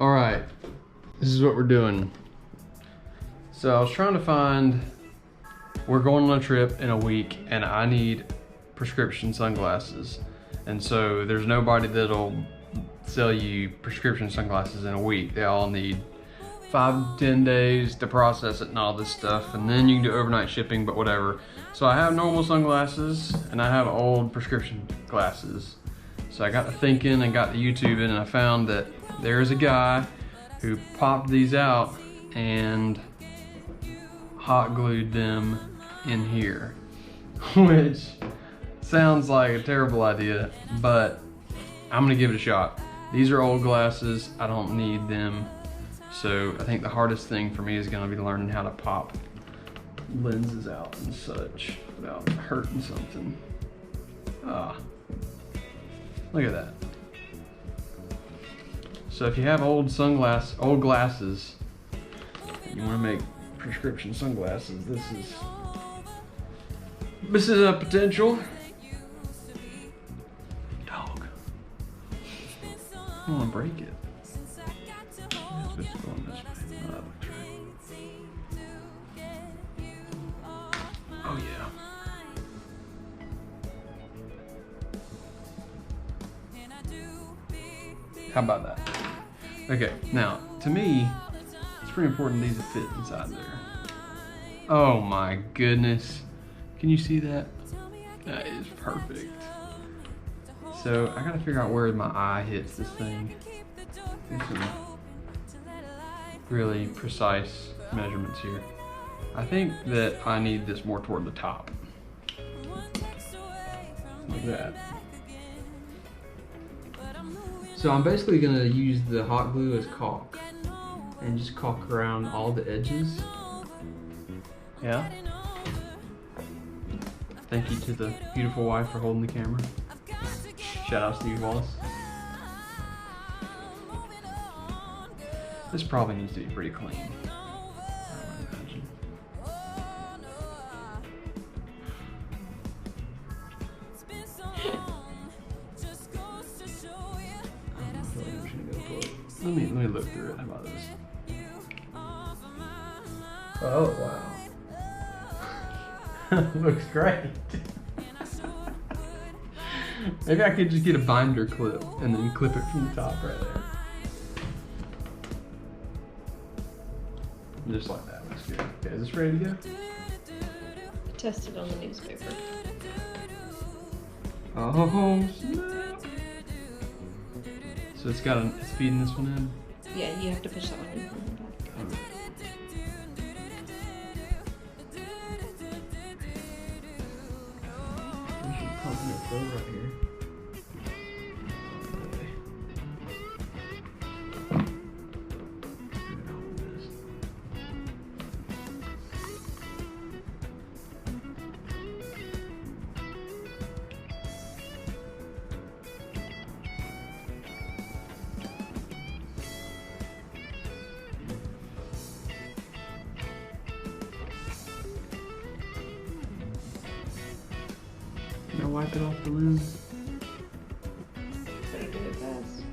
All right, this is what we're doing. So I was trying to find, we're going on a trip in a week and I need prescription sunglasses. And so there's nobody that'll sell you prescription sunglasses in a week. They all need 5 to 10 days to process it and all this stuff. And then you can do overnight shipping, but whatever. So I have normal sunglasses and I have old prescription glasses. So I got to thinking and got to YouTubing and I found that there's a guy who popped these out and hot glued them in here, which sounds like a terrible idea, but I'm gonna give it a shot. These are old glasses, I don't need them. So I think the hardest thing for me is gonna be learning how to pop lenses out and such without hurting something. Ah, look at that. So if you have old glasses, you wanna make prescription sunglasses, this is a potential. Dog. I don't wanna break it. It's supposed to go on this way. Oh, that looks right. Oh yeah. How about that? Okay, now, to me, it's pretty important these fit inside there. Oh my goodness. Can you see that? That is perfect. So I gotta figure out where my eye hits this thing. There's some really precise measurements here. I think that I need this more toward the top. Like that. So I'm basically gonna use the hot glue as caulk and just caulk around all the edges. Yeah. Thank you to the beautiful wife for holding the camera. Shout out Steve Wallace. This probably needs to be pretty clean, I would imagine. Let me look through it. How about this? Oh wow. Looks great. Maybe I could just get a binder clip and then clip it from the top right there. Just like that, looks good. Okay, is this ready to go? Tested on the newspaper. Oh snap! So it's feeding this one in? Yeah, you have to push that one in. Okay. We should pump it full right here. Now wipe it off the lens. Better do it fast.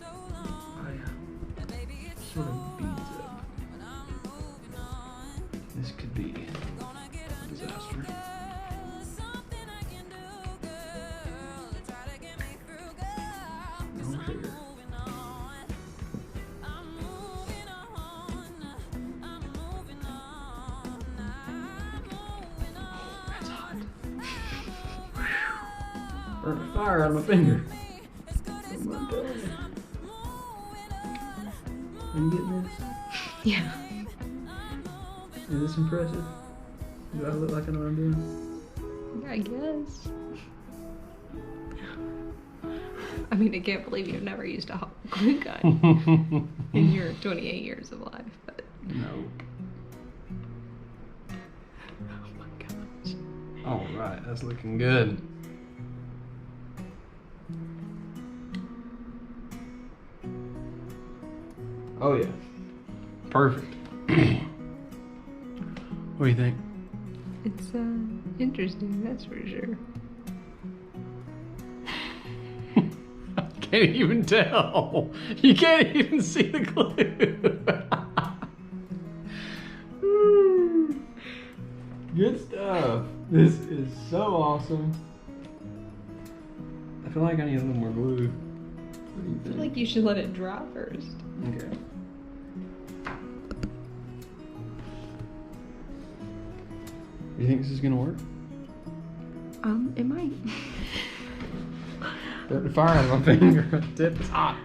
Oh yeah. Sort of beads up. This could be a disaster. No sugar. Burnt fire on my finger. I'm not telling you. Are you getting this? Yeah. Is this impressive? Do I look like I know what I'm doing? I guess. I mean, I can't believe you've never used a hot glue gun in your 28 years of life, but. No. Oh my gosh. All right, that's looking good. Oh yeah, perfect. What do you think? It's interesting, that's for sure. Can't even tell. You can't even see the glue. Good stuff. This is so awesome. I feel like I need a little more glue. What do you I think? feel like you should let it dry first. Okay. You think this is gonna work? It might. The fire out of my finger. The tip is hot.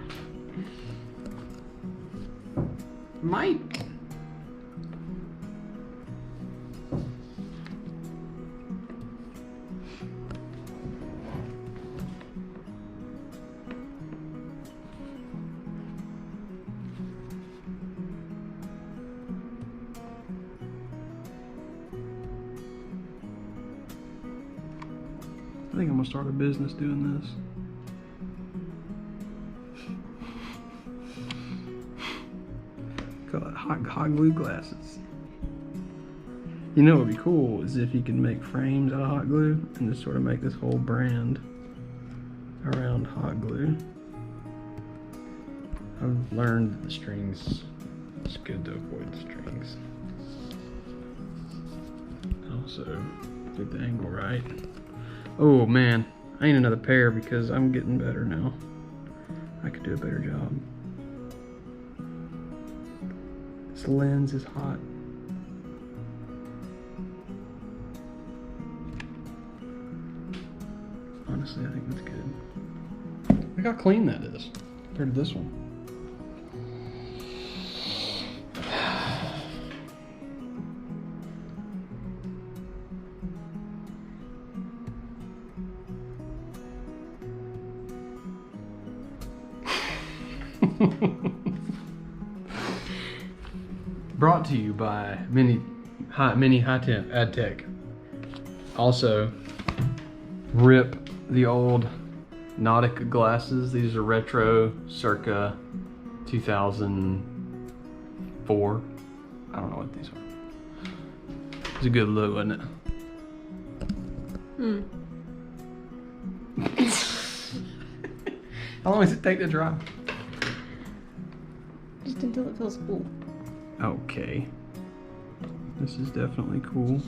Might. I think I'm gonna start a business doing this. Call it hot glue glasses. You know what would be cool is if you could make frames out of hot glue and just sort of make this whole brand around hot glue. I've learned that the strings, it's good to avoid the strings. Also, get the angle right. Oh man, I need another pair because I'm getting better now. I could do a better job. This lens is hot. Honestly, I think that's good. Look how clean that is compared to this one. Brought to you by Mini High Temp Ad Tech. Also, rip the old Nautica glasses. These are retro, circa 2004. I don't know what these are. It's a good look, wasn't it? How long does it take to dry? Just until it feels cool. Okay. This is definitely cool.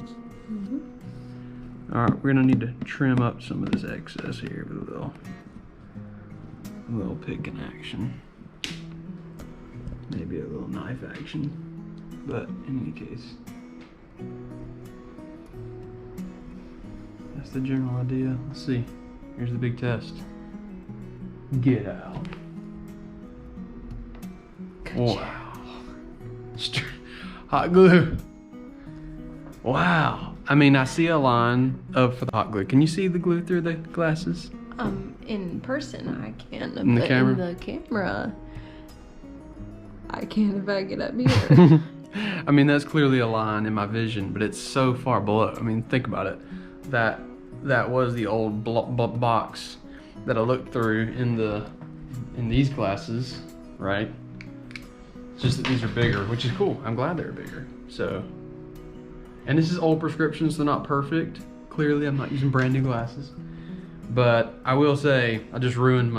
All right, we're gonna need to trim up some of this excess here with a little picking action. Maybe a little knife action. But in any case, that's the general idea. Let's see. Here's the big test. Get out. Wow. Hot glue. Wow. I mean, I see a line up for the hot glue. Can you see the glue through the glasses? In person I can. In the but camera? In the camera, I can't if I get up here. I mean, that's clearly a line in my vision, but it's so far below. I mean, think about it. That was the old box that I looked through in these glasses, right? It's just that these are bigger, which is cool. I'm glad they're bigger. So, and this is old prescriptions, they're not perfect. Clearly, I'm not using brand new glasses. But I will say, I just ruined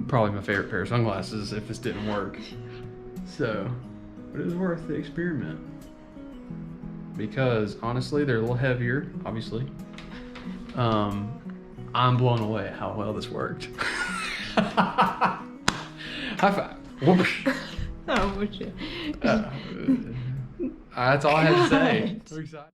probably my favorite pair of sunglasses if this didn't work. So, but it was worth the experiment. Because honestly, they're a little heavier, obviously. I'm blown away at how well this worked. High five. Whoosh. Oh, would you? That's all I had to say. We're excited.